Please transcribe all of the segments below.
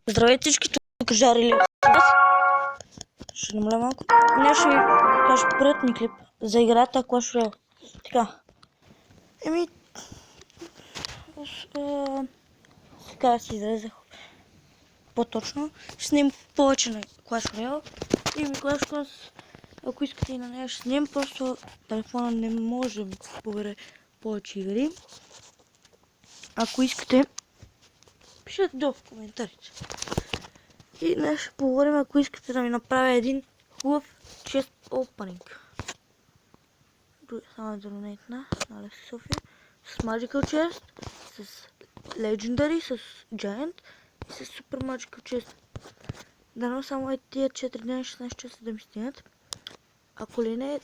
Здравейте всички, тук е Жарили. Ще намаля малко. Днес ще ви кажа първият ми клип за играта Clash Royale. Така. Сега си изрезах по-точно. Ще снимам повече на Clash Royale. И ми Clash Royale, ако искате и на нея ще снимам, просто телефона не може да ми побере повече игри. Ако искате, пишете долу в коментарите. И днес ще поговорим, ако искате да ми направя един хубав чест опенинг. Само да донейтна на Алекс София. С Magical Chest, с Legendary, с Giant и с Super Magical Chest. Дано само тия 4 дни 16 часа да ми стигнат. Ако ли не,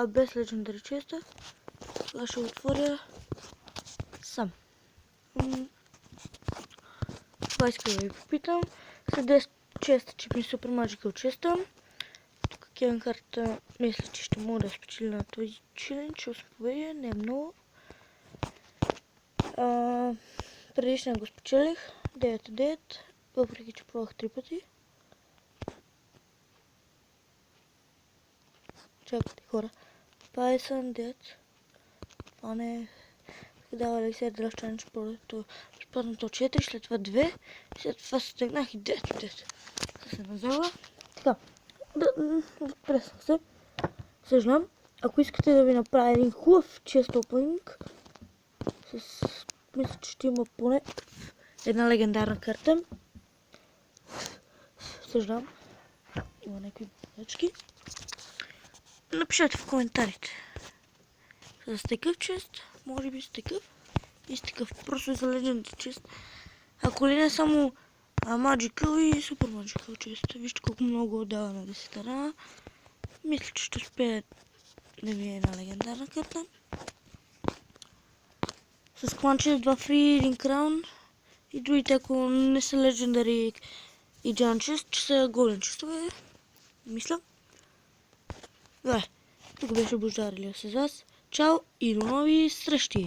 без Legendary Chest, сега ще отворя сам. Това искам да ви попитам. След 10 честа чипни Super Magical Chest. Тук Кевин карта мисля, че ще мога да спечеля на този челендж. 8 победи, не е много. Предишния го спечелих 9-9, въпреки че пробвах 3 пъти. Чакайте хора. Python, Dead. Това не е... Дава Алексей Дръв Чалендж, първото изпаднато 4, след това 2, след това стегнах и 9. Се назова. Така. Пресвах се. Съжалявам. Ако искате да ви направя един хубав чест опенинг, мисля, че ще има поне една легендарна карта. Съжалявам. Има някакви бърчки. Напишете в коментарите. С такъв чест, може би с такъв и с такъв. Просто за Legendary чест. Ако ли не само Magical и Super Magical чест. Вижте колко много отдава на 10 рана. Мисля, че ще успее да ми е една легендарна карта. С кланче 2 фри, 1 краун и другите, ако не са Legendary и Giant чест, че са Golden честове. Мисля. Добре, тук беше Божарили с вас. Чао и до нови срещи!